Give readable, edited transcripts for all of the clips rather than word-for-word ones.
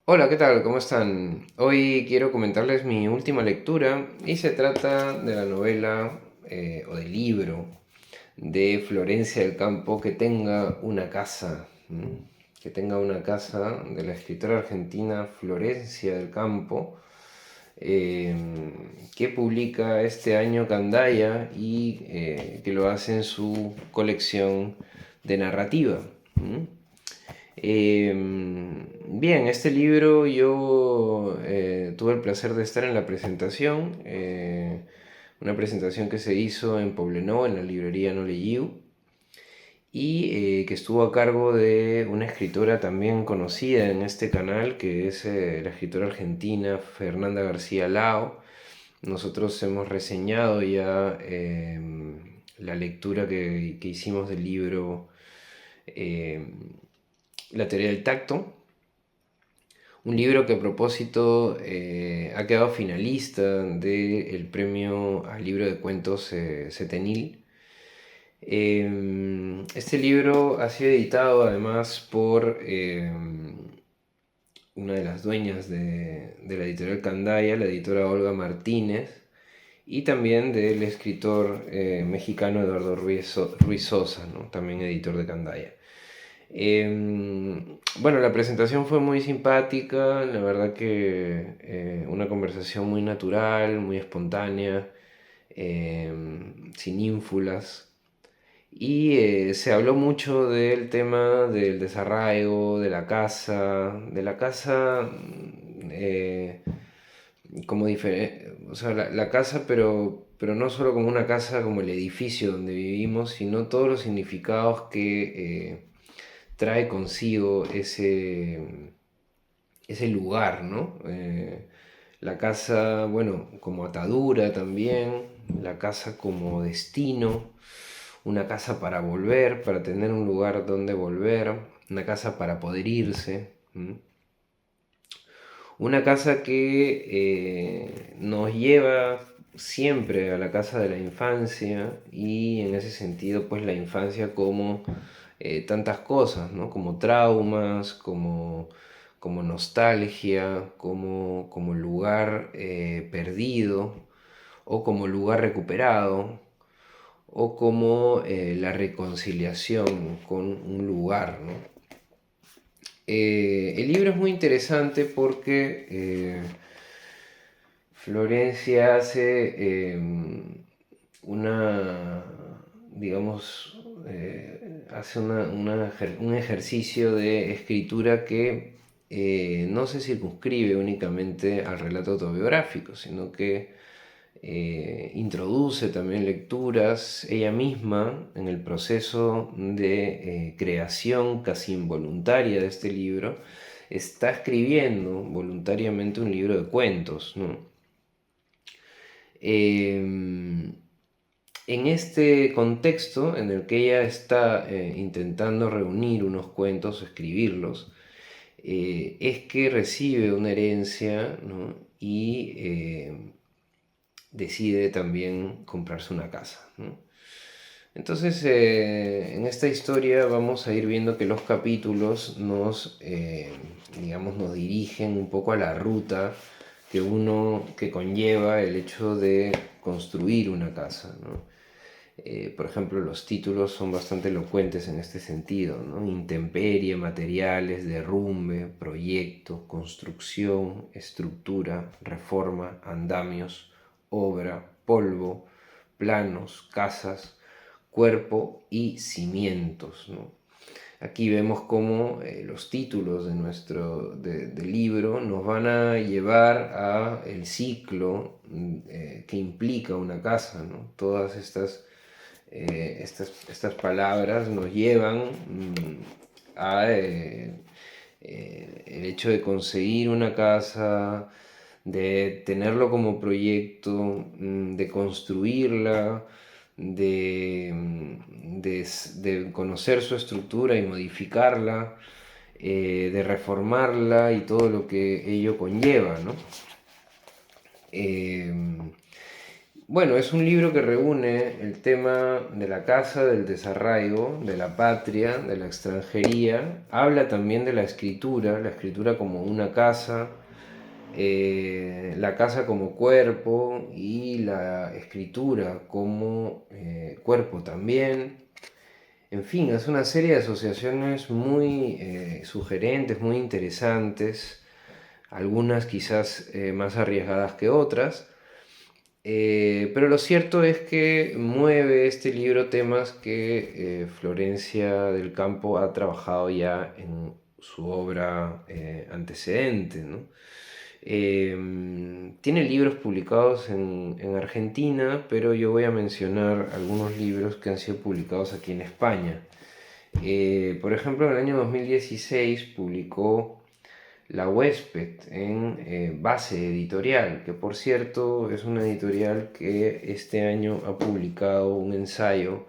Hola, ¿qué tal? ¿Cómo están? Hoy quiero comentarles mi última lectura y se trata de la novela o del libro de Florencia del Campo, Que tenga una casa. Que tenga una casa, de la escritora argentina Florencia del Campo, eh, que publica este año Candaya y que lo hace en su colección de narrativa. Eh, Bien, este libro yo tuve el placer de estar en la presentación, una presentación que se hizo en Poblenou, en la librería No Legiu, y que estuvo a cargo de una escritora también conocida en este canal, que es la escritora argentina Fernanda García Lao. Nosotros hemos reseñado ya la lectura que hicimos del libro eh, La teoría del tacto. Un libro que a propósito ha quedado finalista del premio al libro de cuentos Setenil. Este libro ha sido editado además por una de las dueñas de la editorial Candaya, la editora Olga Martínez, y también del escritor mexicano Eduardo Ruiz Sosa, ¿no? También editor de Candaya. Bueno, la presentación fue muy simpática, la verdad que una conversación muy natural, muy espontánea, sin ínfulas. Y se habló mucho del tema del desarraigo, de la casa como diferente, o sea, la casa, pero no solo como una casa, como el edificio donde vivimos, sino todos los significados que trae consigo ese lugar, ¿no? La casa, bueno, como atadura también, la casa como destino, una casa para volver, para tener un lugar donde volver, una casa para poder irse. Una casa que nos lleva siempre a la casa de la infancia y en ese sentido pues la infancia como tantas cosas, ¿no? Como traumas, como nostalgia, como lugar perdido o como lugar recuperado o como la reconciliación con un lugar, ¿no? El libro es muy interesante porque Florencia hace una, digamos, hace un ejercicio de escritura que no se circunscribe únicamente al relato autobiográfico, sino que introduce también lecturas ella misma en el proceso de creación casi involuntaria de este libro. Está escribiendo voluntariamente un libro de cuentos, ¿no? En este contexto en el que ella está intentando reunir unos cuentos, escribirlos, es que recibe una herencia, ¿no? Y decide también comprarse una casa, ¿no? Entonces, en esta historia vamos a ir viendo que los capítulos digamos, nos dirigen un poco a la ruta que conlleva el hecho de construir una casa, ¿no? Por ejemplo, los títulos son bastante elocuentes en este sentido, ¿no? Intemperie, materiales, derrumbe, proyecto, construcción, estructura, reforma, andamios, obra, polvo, planos, casas, cuerpo y cimientos, ¿no? Aquí vemos cómo los títulos del libro nos van a llevar a el ciclo que implica una casa, ¿no? Todas estas palabras nos llevan a el hecho de conseguir una casa, de tenerlo como proyecto, de construirla, de conocer su estructura y modificarla, de reformarla y todo lo que ello conlleva, ¿no? bueno, es un libro que reúne el tema de la casa, del desarraigo, de la patria, de la extranjería. Habla también de la escritura como una casa, la casa como cuerpo y la escritura como cuerpo también. En fin, es una serie de asociaciones muy sugerentes, muy interesantes, algunas quizás más arriesgadas que otras. Pero lo cierto es que mueve este libro temas que Florencia del Campo ha trabajado ya en su obra antecedente, ¿no? Tiene libros publicados en Argentina, pero yo voy a mencionar algunos libros que han sido publicados aquí en España. Por ejemplo, en el año 2016 publicó La Huésped en Base Editorial, que por cierto es una editorial que este año ha publicado un ensayo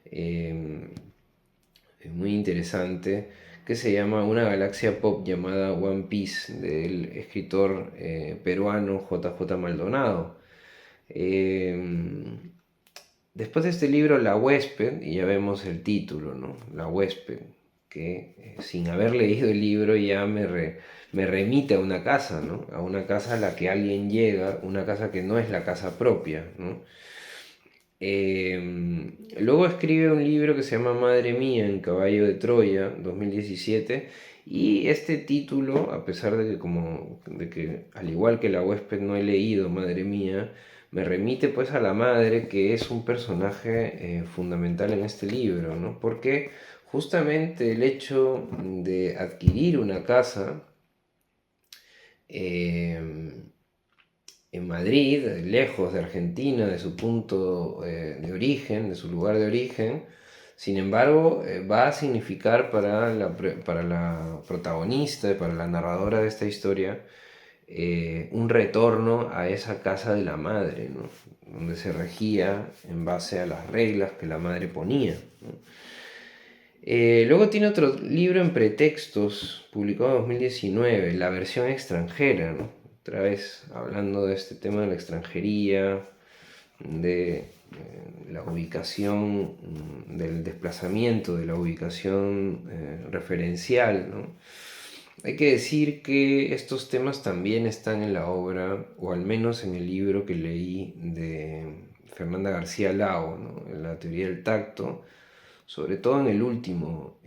eh, muy interesante que se llama Una galaxia pop llamada One Piece, del escritor peruano JJ Maldonado. Eh, Después de este libro, La Huésped, y ya vemos el título, ¿no? La Huésped, que sin haber leído el libro ya me remite a una casa, ¿no? A una casa a la que alguien llega, una casa que no es la casa propia, ¿no? Luego escribe un libro que se llama Madre Mía en Caballo de Troya, 2017, y este título, a pesar de que al igual que La Huésped no he leído Madre Mía, me remite pues a la madre, que es un personaje fundamental en este libro, ¿no? Porque justamente el hecho de adquirir una casa eh, en Madrid, lejos de Argentina, de su punto de origen, de su lugar de origen, sin embargo, va a significar para la protagonista y para la narradora de esta historia un retorno a esa casa de la madre, ¿no? Donde se regía en base a las reglas que la madre ponía, ¿no? Luego tiene otro libro en pretextos, publicado en 2019, la versión extranjera, ¿no? Otra vez hablando de este tema de la extranjería, de la ubicación, del desplazamiento, de la ubicación referencial, ¿no? Hay que decir que estos temas también están en la obra, o al menos en el libro que leí de Fernanda García Lao, ¿no? La teoría del tacto, sobre todo en el último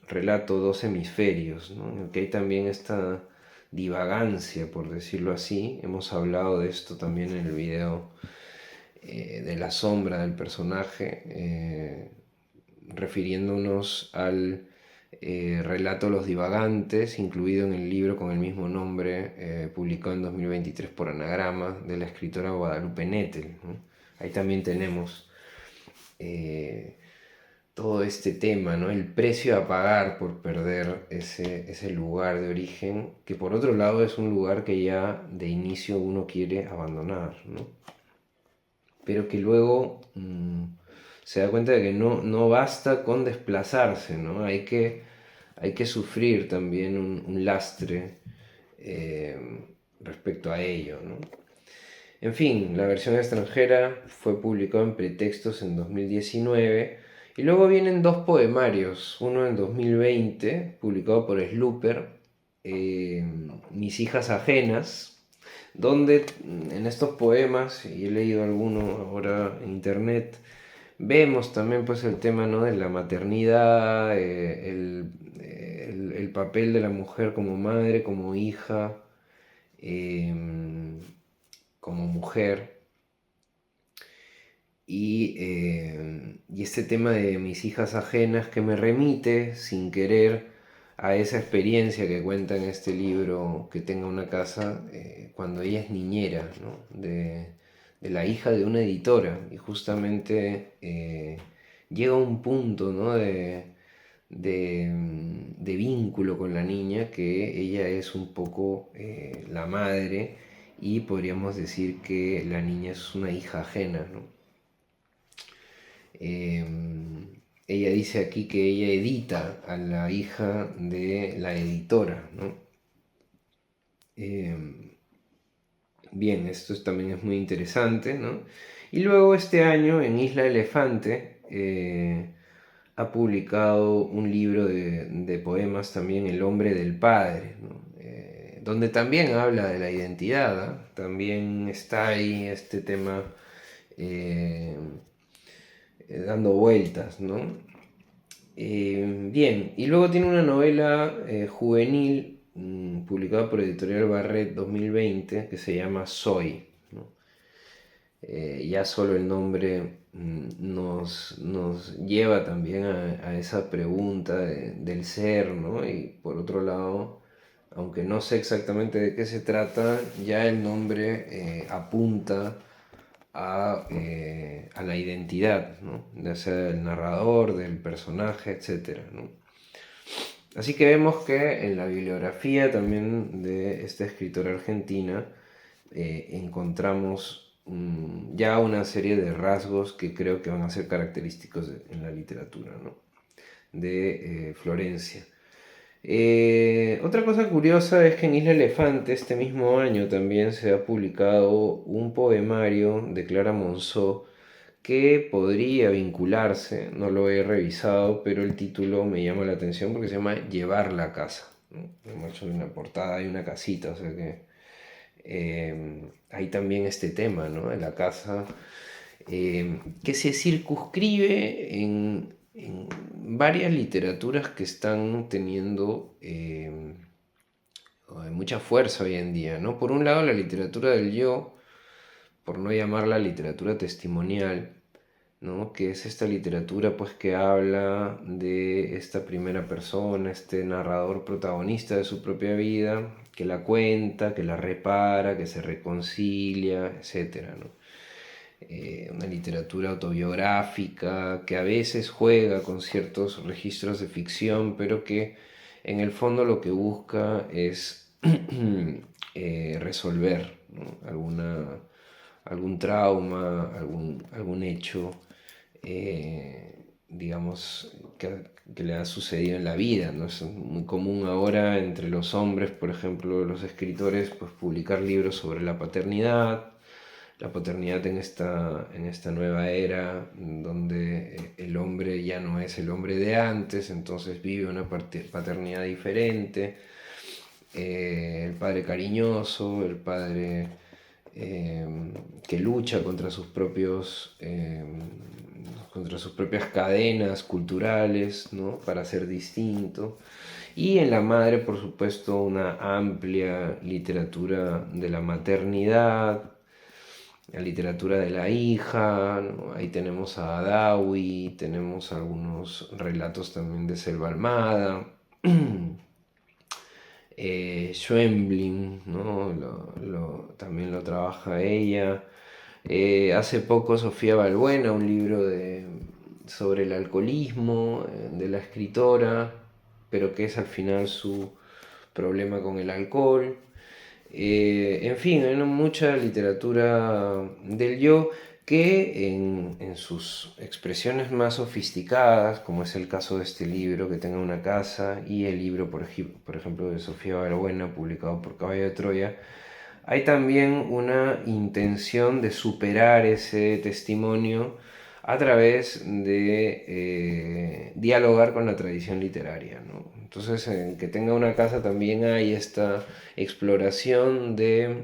relato, Dos hemisferios, ¿no? En el que hay también esta divagancia, por decirlo así. Hemos hablado de esto también en el video de la sombra del personaje, refiriéndonos al relato Los Divagantes, incluido en el libro con el mismo nombre, publicado en 2023 por Anagrama, de la escritora Guadalupe Nettel, ¿no? Ahí también tenemos eh, todo este tema, ¿no? El precio a pagar por perder ese lugar de origen, que por otro lado es un lugar que ya de inicio uno quiere abandonar, ¿no? Pero que luego se da cuenta de que no basta con desplazarse, ¿no? Hay que sufrir también un lastre eh, respecto a ello, ¿no? En fin, la versión extranjera fue publicada en Pretextos en 2019 y luego vienen dos poemarios, uno en 2020, publicado por Slooper, eh, Mis hijas ajenas, donde en estos poemas, y he leído alguno ahora en internet, vemos también pues el tema, ¿no? De la maternidad, el papel de la mujer como madre, como hija, eh, como mujer. Y este tema de mis hijas ajenas que me remite sin querer a esa experiencia que cuenta en este libro, Que tenga una casa, cuando ella es niñera, ¿no? De la hija de una editora. Y justamente llega un punto, ¿no? De vínculo con la niña, que ella es un poco la madre, y podríamos decir que la niña es una hija ajena, ¿no? Eh, Ella dice aquí que ella edita a la hija de la editora, ¿no? Eh, Bien, también es muy interesante, ¿no? Y luego este año en Isla Elefante ha publicado un libro de poemas también, El hombre del padre, ¿no? Donde también habla de la identidad, ¿ah? También está ahí este tema eh, dando vueltas, ¿no? Bien, y luego tiene una novela juvenil publicada por Editorial Barret 2020 que se llama Soy, ¿no? Ya solo el nombre nos lleva también a esa pregunta del ser, ¿no? Y por otro lado, aunque no sé exactamente de qué se trata, ya el nombre apunta a la identidad, ¿no? Ya sea del narrador, del personaje, etcétera, ¿no? Así que vemos que en la bibliografía también de esta escritora argentina encontramos ya una serie de rasgos que creo que van a ser característicos en la literatura, ¿no? De Florencia. Otra cosa curiosa es que en Isla Elefante este mismo año también se ha publicado un poemario de Clara Monzó que podría vincularse, no lo he revisado, pero el título me llama la atención porque se llama Llevar la casa, ¿no? Hemos hecho una portada y una casita, o sea que hay también este tema, ¿no? De la casa que se circunscribe en varias literaturas que están teniendo mucha fuerza hoy en día, ¿no? Por un lado, la literatura del yo, por no llamarla literatura testimonial, ¿no? Que es esta literatura pues que habla de esta primera persona, este narrador protagonista de su propia vida, que la cuenta, que la repara, que se reconcilia, etcétera, ¿no? Una literatura autobiográfica que a veces juega con ciertos registros de ficción, pero que en el fondo lo que busca es resolver, ¿no? Algún trauma, algún hecho, digamos, que le ha sucedido en la vida, ¿no? Es muy común ahora entre los hombres, por ejemplo, los escritores, pues publicar libros sobre la paternidad en esta nueva era donde el hombre ya no es el hombre de antes, entonces vive una paternidad diferente, el padre cariñoso, el padre eh, que lucha contra sus propias cadenas culturales, ¿no? Para ser distinto. Y en la madre, por supuesto, una amplia literatura de la maternidad, la literatura de la hija, ¿no? Ahí tenemos a Adawi, tenemos algunos relatos también de Selva Almada, Schwemblin, ¿no? También lo trabaja ella. Hace poco Sofía Balbuena, un libro sobre el alcoholismo de la escritora, pero que es al final su problema con el alcohol. En fin, hay mucha literatura del yo que en sus expresiones más sofisticadas, como es el caso de este libro, Que tenga una casa, y el libro, por ejemplo, de Sofía Balbuena, publicado por Caballo de Troya, hay también una intención de superar ese testimonio a través de dialogar con la tradición literaria, ¿no? Entonces, en Que tenga una casa también hay esta exploración de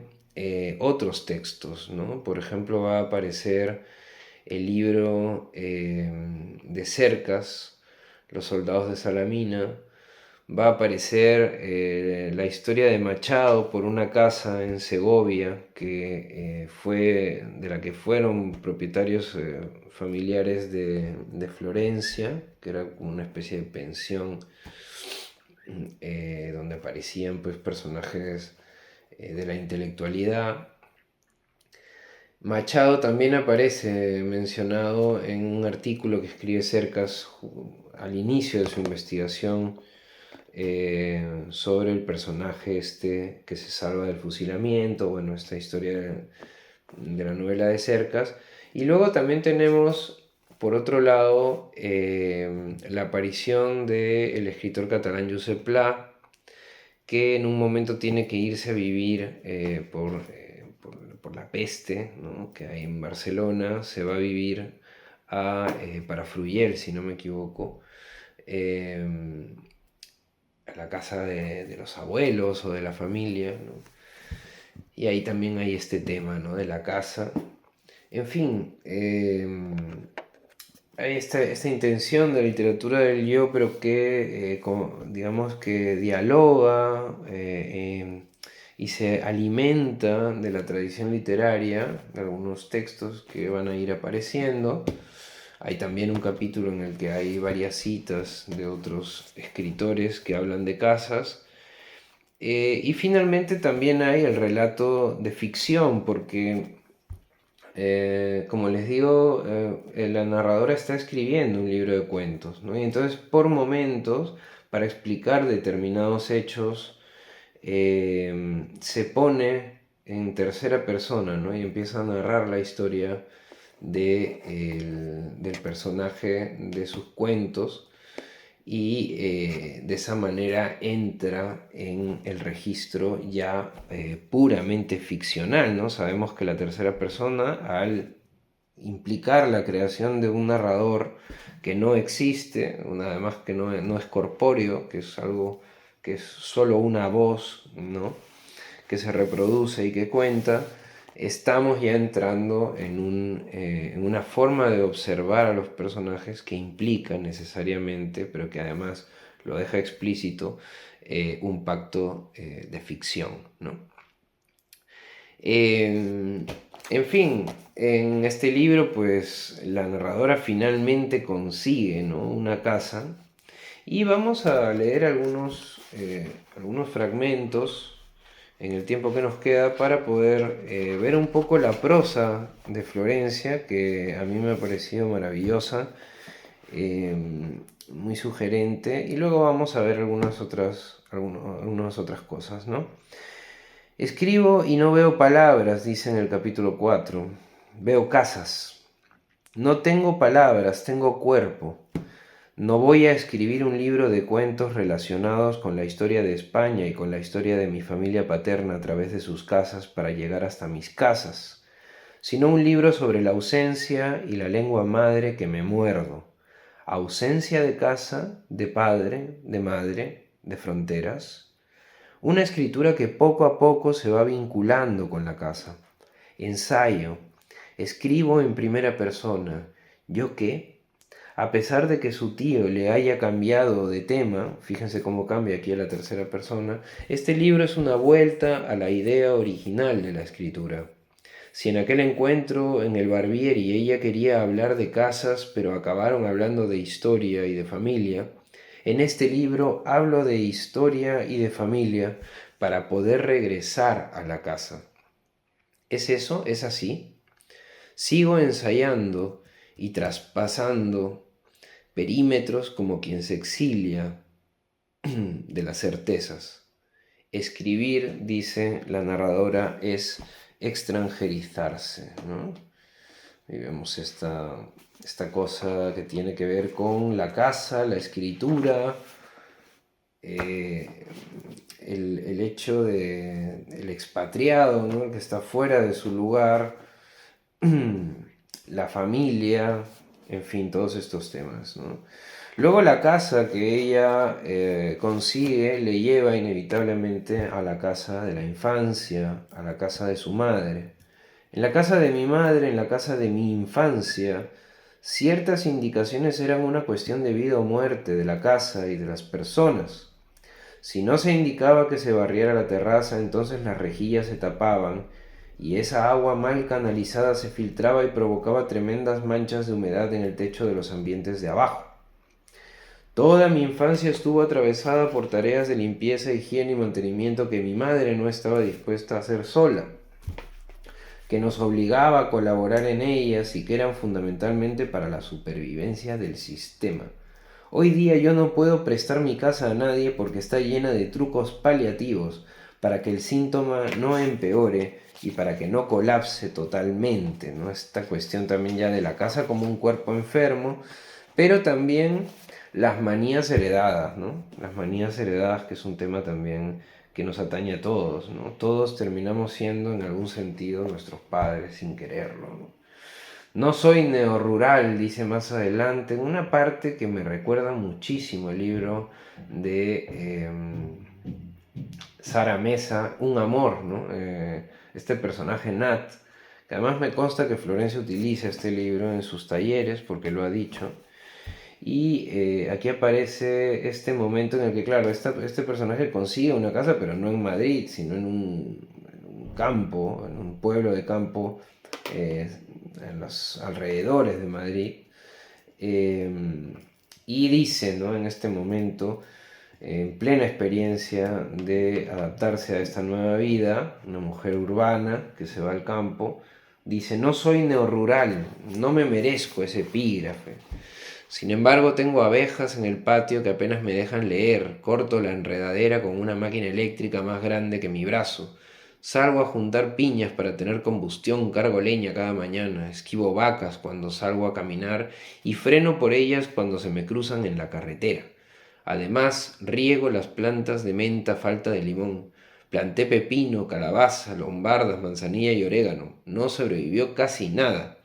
otros textos, ¿no? Por ejemplo, va a aparecer el libro de Cercas, Los soldados de Salamina. Va a aparecer la historia de Machado por una casa en Segovia que de la que fueron propietarios familiares de Florencia, que era como una especie de pensión donde aparecían pues, personajes de la intelectualidad. Machado también aparece mencionado en un artículo que escribe Cercas al inicio de su investigación sobre el personaje este que se salva del fusilamiento, bueno, esta historia de la novela de Cercas. Y luego también tenemos, por otro lado, la aparición del escritor catalán Josep Pla, que en un momento tiene que irse a vivir por por la peste, ¿no?, que hay en Barcelona, se va a vivir para Fruyer, si no me equivoco, eh, a la casa de los abuelos o de la familia, ¿no? Y ahí también hay este tema, ¿no?, de la casa. En fin, hay esta intención de la literatura del yo, pero que, digamos, que dialoga y se alimenta de la tradición literaria, de algunos textos que van a ir apareciendo. Hay también un capítulo en el que hay varias citas de otros escritores que hablan de casas. Y finalmente también hay el relato de ficción, porque como les digo, la narradora está escribiendo un libro de cuentos, ¿no? Y entonces, por momentos, para explicar determinados hechos, se pone en tercera persona, ¿no? Y empieza a narrar la historia del personaje de sus cuentos, y de esa manera entra en el registro ya puramente ficcional, ¿no? Sabemos que la tercera persona, al implicar la creación de un narrador que no existe, además que no es corpóreo, que es algo que es solo una voz, ¿no?, que se reproduce y que cuenta, estamos ya entrando en una forma de observar a los personajes que implica necesariamente, pero que además lo deja explícito, un pacto de ficción, ¿no? En fin, en este libro, pues la narradora finalmente consigue, ¿no?, una casa, y vamos a leer algunos fragmentos en el tiempo que nos queda para poder ver un poco la prosa de Florencia, que a mí me ha parecido maravillosa, eh, muy sugerente, y luego vamos a ver algunas otras cosas, ¿no? Escribo y no veo palabras, dice en el capítulo 4. Veo casas. No tengo palabras, tengo cuerpo. No voy a escribir un libro de cuentos relacionados con la historia de España y con la historia de mi familia paterna a través de sus casas para llegar hasta mis casas, sino un libro sobre la ausencia y la lengua madre que me muerdo. Ausencia de casa, de padre, de madre, de fronteras. Una escritura que poco a poco se va vinculando con la casa. Ensayo. Escribo en primera persona. ¿Yo qué? A pesar de que su tío le haya cambiado de tema, fíjense cómo cambia aquí a la tercera persona, este libro es una vuelta a la idea original de la escritura. Si en aquel encuentro en el Barbieri ella quería hablar de casas, pero acabaron hablando de historia y de familia, en este libro hablo de historia y de familia para poder regresar a la casa. ¿Es eso? ¿Es así? Sigo ensayando y traspasando perímetros como quien se exilia de las certezas. Escribir, dice la narradora, es extranjerizarse, ¿no? Y vemos esta cosa que tiene que ver con la casa, la escritura, el hecho de el expatriado, ¿no?, que está fuera de su lugar, la familia, en fin, todos estos temas, ¿no? Luego la casa que ella consigue le lleva inevitablemente a la casa de la infancia, a la casa de su madre. En la casa de mi madre, en la casa de mi infancia, ciertas indicaciones eran una cuestión de vida o muerte de la casa y de las personas. Si no se indicaba que se barriera la terraza, entonces las rejillas se tapaban y esa agua mal canalizada se filtraba y provocaba tremendas manchas de humedad en el techo de los ambientes de abajo. Toda mi infancia estuvo atravesada por tareas de limpieza, higiene y mantenimiento que mi madre no estaba dispuesta a hacer sola, que nos obligaba a colaborar en ellas y que eran fundamentalmente para la supervivencia del sistema. Hoy día yo no puedo prestar mi casa a nadie porque está llena de trucos paliativos para que el síntoma no empeore y para que no colapse totalmente, ¿no? Esta cuestión también ya de la casa como un cuerpo enfermo, pero también las manías heredadas, ¿no? Las manías heredadas, que es un tema también que nos atañe a todos, ¿no? Todos terminamos siendo en algún sentido nuestros padres sin quererlo, ¿no? No soy neorrural, dice más adelante, en una parte que me recuerda muchísimo el libro de Sara Mesa, Un amor, ¿no? Este personaje Nat, que además me consta que Florencia utiliza este libro en sus talleres, porque lo ha dicho. Y aquí aparece este momento en el que, claro, este personaje consigue una casa, pero no en Madrid, sino en un campo, en un pueblo de campo, en los alrededores de Madrid. Y dice, ¿no?, en este momento, en plena experiencia de adaptarse a esta nueva vida, una mujer urbana que se va al campo, dice: no soy neorrural, no me merezco ese epígrafe. Sin embargo, tengo abejas en el patio que apenas me dejan leer, corto la enredadera con una máquina eléctrica más grande que mi brazo, salgo a juntar piñas para tener combustión, cargo leña cada mañana, esquivo vacas cuando salgo a caminar y freno por ellas cuando se me cruzan en la carretera. Además, riego las plantas de menta, falta de limón. Planté pepino, calabaza, lombardas, manzanilla y orégano. No sobrevivió casi nada.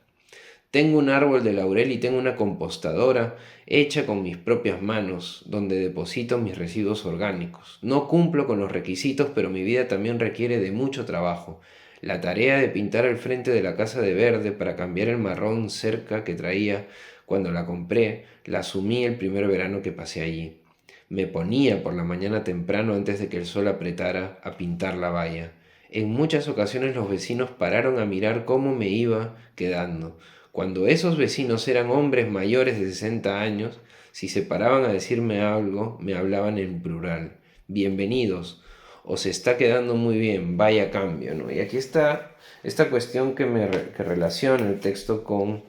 Tengo un árbol de laurel y tengo una compostadora hecha con mis propias manos, donde deposito mis residuos orgánicos. No cumplo con los requisitos, pero mi vida también requiere de mucho trabajo. La tarea de pintar el frente de la casa de verde para cambiar el marrón cerca que traía cuando la compré, la asumí el primer verano que pasé allí. Me ponía por la mañana temprano antes de que el sol apretara a pintar la valla. En muchas ocasiones los vecinos pararon a mirar cómo me iba quedando. Cuando esos vecinos eran hombres mayores de 60 años, si se paraban a decirme algo, me hablaban en plural. Bienvenidos, os está quedando muy bien, vaya cambio, ¿no? Y aquí está esta cuestión que relaciona el texto con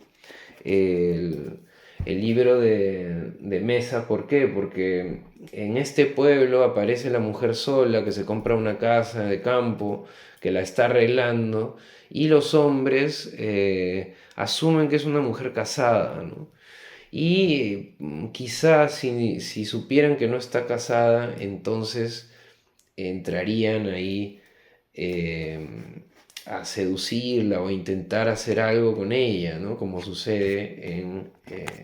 el libro de Mesa. ¿Por qué? Porque en este pueblo aparece la mujer sola que se compra una casa de campo, que la está arreglando, y los hombres asumen que es una mujer casada, ¿no? Y quizás si supieran que no está casada, entonces entrarían ahí a seducirla o a intentar hacer algo con ella, ¿no? Como sucede en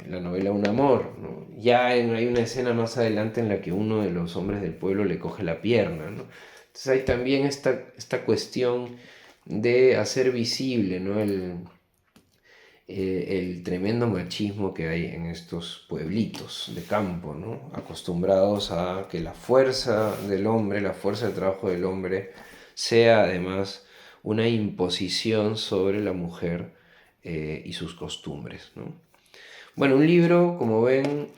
la novela Un amor, ¿no? Ya hay una escena más adelante en la que uno de los hombres del pueblo le coge la pierna, ¿no? Entonces hay también esta cuestión de hacer visible, ¿no?, el tremendo machismo que hay en estos pueblitos de campo, ¿no?, acostumbrados a que la fuerza del hombre, la fuerza de trabajo del hombre, sea además una imposición sobre la mujer y sus costumbres, ¿no? Bueno, un libro, como ven,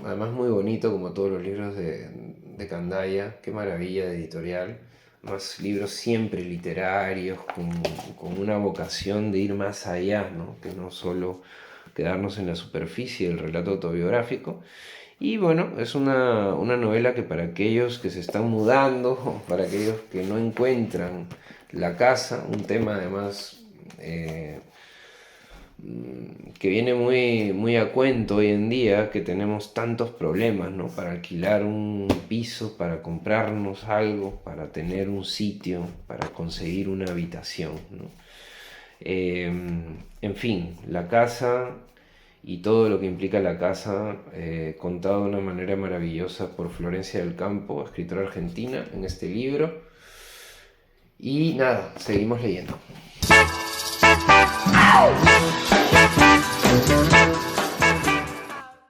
además muy bonito, como todos los libros de Candaya. Qué maravilla de editorial. Más libros siempre literarios, con una vocación de ir más allá, ¿no?, que no solo quedarnos en la superficie del relato autobiográfico. Y bueno, es una novela que para aquellos que se están mudando, para aquellos que no encuentran la casa, un tema además que viene muy a cuento hoy en día, que tenemos tantos problemas, ¿no?, para alquilar un piso, para comprarnos algo, para tener un sitio, para conseguir una habitación, ¿no? En fin, la casa y todo lo que implica la casa, contado de una manera maravillosa por Florencia del Campo, escritora argentina, en este libro. Y nada, seguimos leyendo.